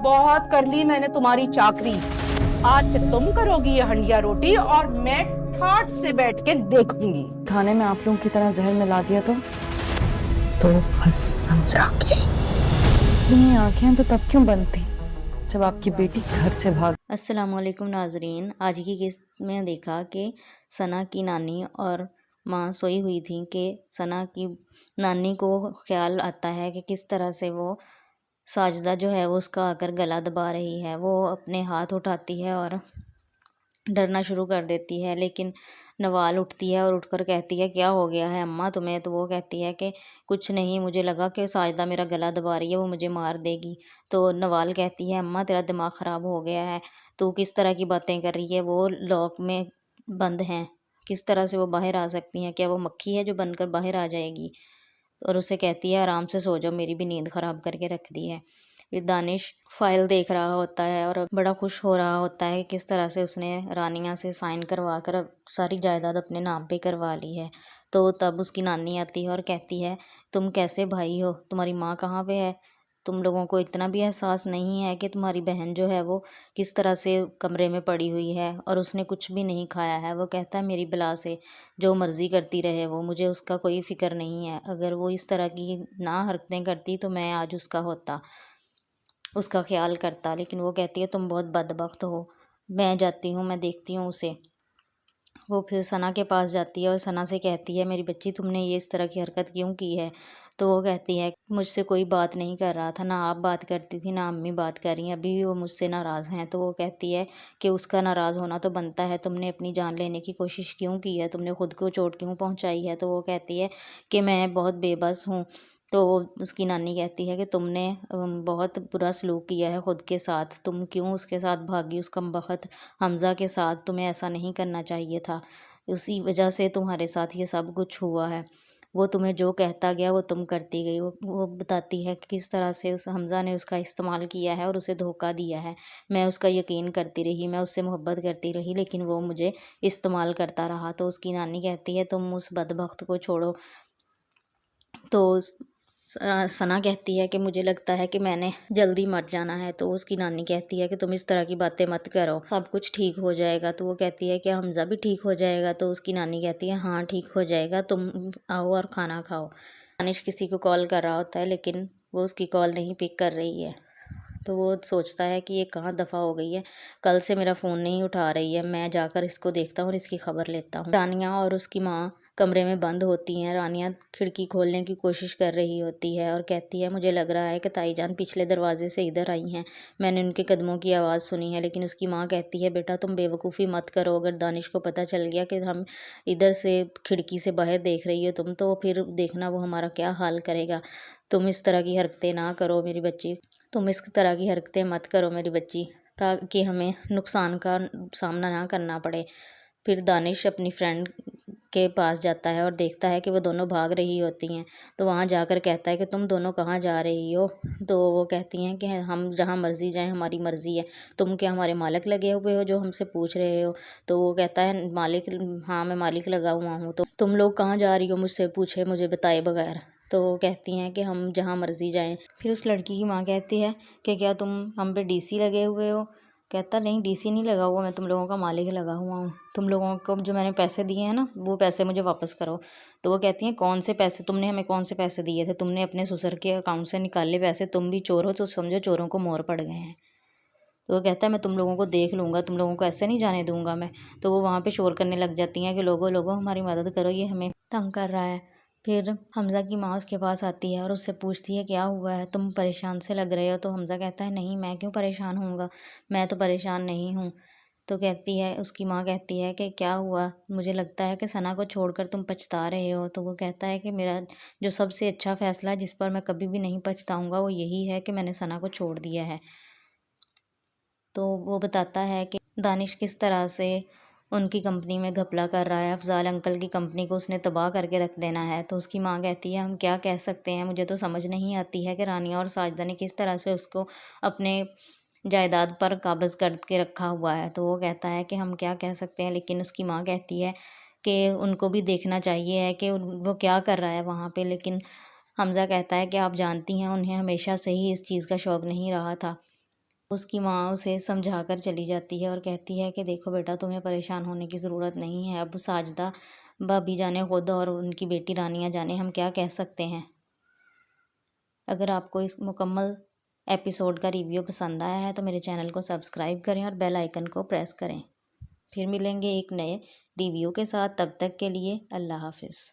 बहुत कर ली मैंने तुम्हारी चाकरी, आज से तुम करोगी ये हंडिया रोटी और मैं ठाट से बैठ के देखूंगी। खाने में आप लोगों की तरह जहर मिला दिया तो बस समझा के। इतनी आंखें तो तब क्यों बंद थी जब आपकी बेटी घर से भाग। अस्सलामुअलैकुम नाजरीन, आज की किस्त में देखा कि सना की नानी और माँ सोई हुई थी कि सना की नानी को ख्याल आता है कि किस तरह से वो साजदा जो है वो उसका आकर गला दबा रही है। वो अपने हाथ उठाती है और डरना शुरू कर देती है, लेकिन नवाल उठती है और उठकर कहती है क्या हो गया है अम्मा तुम्हें। तो वो कहती है कि कुछ नहीं, मुझे लगा कि साजदा मेरा गला दबा रही है, वो मुझे मार देगी। तो नवाल कहती है अम्मा तेरा दिमाग ख़राब हो गया है, तू किस तरह की बातें कर रही है, वो लॉक में बंद हैं, किस तरह से वो बाहर आ सकती हैं, क्या वो मक्खी है जो बनकर बाहर आ जाएगी। और उसे कहती है आराम से सो जाओ, मेरी भी नींद ख़राब करके रख दी है। फिर दानिश फाइल देख रहा होता है और बड़ा खुश हो रहा होता है कि किस तरह से उसने रानिया से साइन करवा कर अब सारी जायदाद अपने नाम पे करवा ली है। तो तब उसकी नानी आती है और कहती है तुम कैसे भाई हो, तुम्हारी माँ कहाँ पे है, तुम लोगों को इतना भी एहसास नहीं है कि तुम्हारी बहन जो है वो किस तरह से कमरे में पड़ी हुई है और उसने कुछ भी नहीं खाया है। वो कहता है मेरी बला से जो मर्ज़ी करती रहे वो, मुझे उसका कोई फ़िक्र नहीं है, अगर वो इस तरह की ना हरकतें करती तो मैं आज उसका होता, उसका ख्याल करता। लेकिन वो कहती है तुम बहुत बदबख्त हो, मैं जाती हूँ, मैं देखती हूँ उसे। वो फिर सना के पास जाती है और सना से कहती है मेरी बच्ची तुमने ये इस तरह की हरकत क्यों की है। तो वो कहती है मुझसे कोई बात नहीं कर रहा था, ना आप बात करती थी ना अम्मी बात कर रही हैं, अभी भी वो मुझसे नाराज़ हैं। तो वो कहती है कि उसका नाराज़ होना तो बनता है, तुमने अपनी जान लेने की कोशिश क्यों की है, तुमने ख़ुद को चोट क्यों पहुंचाई है। तो वो कहती है कि मैं बहुत बेबस हूँ। तो उसकी नानी कहती है कि तुमने बहुत बुरा सलूक किया है ख़ुद के साथ, तुम क्यों उसके साथ भागी, उस कमबख्त हमज़ा के साथ, तुम्हें ऐसा नहीं करना चाहिए था, उसी वजह से तुम्हारे साथ ये सब कुछ हुआ है। वो तुम्हें जो कहता गया वो तुम करती गई। वो बताती है कि किस तरह से उस हमज़ा ने उसका इस्तेमाल किया है और उसे धोखा दिया है। मैं उसका यकीन करती रही, मैं उससे मोहब्बत करती रही, लेकिन वो मुझे इस्तेमाल करता रहा। तो उसकी नानी कहती है तुम उस बदबख्त को छोड़ो। तो सना कहती है कि मुझे लगता है कि मैंने जल्दी मर जाना है। तो उसकी नानी कहती है कि तुम इस तरह की बातें मत करो, सब कुछ ठीक हो जाएगा। तो वो कहती है कि हमज़ा भी ठीक हो जाएगा। तो उसकी नानी कहती है हाँ ठीक हो जाएगा, तुम आओ और खाना खाओ। दानिश किसी को कॉल कर रहा होता है लेकिन वो उसकी कॉल नहीं पिक कर रही है। तो वो सोचता है कि ये कहाँ दफ़ा हो गई है, कल से मेरा फ़ोन नहीं उठा रही है, मैं जाकर इसको देखता हूँ और इसकी खबर लेता हूँ। रानिया और उसकी माँ कमरे में बंद होती हैं। रानिया खिड़की खोलने की कोशिश कर रही होती है और कहती है मुझे लग रहा है कि ताई जान पिछले दरवाजे से इधर आई हैं, मैंने उनके कदमों की आवाज़ सुनी है। लेकिन उसकी माँ कहती है बेटा तुम बेवकूफ़ी मत करो, अगर दानिश को पता चल गया कि हम इधर से खिड़की से बाहर देख रही हो तुम, तो फिर देखना वो हमारा क्या हाल करेगा। तुम इस तरह की हरकतें ना करो मेरी बच्ची, तुम इस तरह की हरकतें मत करो मेरी बच्ची, ताकि हमें नुकसान का सामना ना करना पड़े। फिर दानिश अपनी फ्रेंड के पास जाता है और देखता है कि वो दोनों भाग रही होती हैं। तो वहाँ जाकर कहता है कि तुम दोनों कहाँ जा रही हो। तो वो कहती हैं कि हम जहाँ मर्ज़ी जाएं, हमारी मर्ज़ी है, तुम क्या हमारे मालिक लगे हुए हो जो हमसे पूछ रहे हो। तो वो कहता है मालिक, हाँ मैं मालिक लगा हुआ हूँ, तो तुम लोग कहाँ जा रही हो मुझसे पूछे, मुझे बताए बगैर। तो वो कहती हैं कि हम जहाँ मर्ज़ी जाएं। फिर उस लड़की की माँ कहती है कि क्या तुम हम पे डीसी लगे हुए हो। कहता नहीं डीसी नहीं लगा हुआ, मैं तुम लोगों का मालिक लगा हुआ हूँ, तुम लोगों को जो मैंने पैसे दिए हैं ना वो पैसे मुझे वापस करो। तो वो कहती हैं कौन से पैसे, तुमने हमें कौन से पैसे दिए थे, तुमने अपने ससुर के अकाउंट से निकाले पैसे, तुम भी चोर हो तो समझो चोरों को मोर पड़ गए हैं। तो वो कहता है मैं तुम लोगों को देख लूँगा, तुम लोगों को ऐसे नहीं जाने दूंगा मैं। तो वो वहाँ पे शोर करने लग जाती हैं कि लोगों लोगों हमारी मदद करो, ये हमें तंग कर रहा है। फिर हमज़ा की माँ उसके पास आती है और उससे पूछती है क्या हुआ है, तुम परेशान से लग रहे हो। तो हमज़ा कहता है नहीं मैं क्यों परेशान होऊंगा, मैं तो परेशान नहीं हूँ। तो कहती है उसकी माँ कहती है कि क्या हुआ, मुझे लगता है कि सना को छोड़कर तुम पछता रहे हो। तो वो कहता है कि मेरा जो सबसे अच्छा फ़ैसला है जिस पर मैं कभी भी नहीं पछताऊँगा वो यही है कि मैंने सना को छोड़ दिया है। तो वो बताता है कि दानिश किस तरह से उनकी कंपनी में घपला कर रहा है, अफ़ज़ाल अंकल की कंपनी को उसने तबाह करके रख देना है। तो उसकी माँ कहती है हम क्या कह सकते हैं, मुझे तो समझ नहीं आती है कि रानिया और साजदा ने किस तरह से उसको अपने जायदाद पर काबज़ करके रखा हुआ है। तो वो कहता है कि हम क्या कह सकते हैं, लेकिन उसकी माँ कहती है कि उनको भी देखना चाहिए है कि वो क्या कर रहा है वहाँ पे। लेकिन हमज़ा कहता है कि आप जानती हैं उन्हें हमेशा से ही इस चीज़ का शौक़ नहीं रहा था, اس کی ماں اسے سمجھا کر چلی جاتی ہے اور کہتی ہے کہ دیکھو بیٹا تمہیں پریشان ہونے کی ضرورت نہیں ہے، اب ساجدہ بھابی جانے خود اور ان کی بیٹی رانیہ جانے ہم کیا کہہ سکتے ہیں۔ اگر آپ کو اس مکمل ایپیسوڈ کا ریویو پسند آیا ہے تو میرے چینل کو سبسکرائب کریں اور بیل آئیکن کو پریس کریں۔ پھر ملیں گے ایک نئے ریویو کے ساتھ، تب تک کے لیے اللہ حافظ۔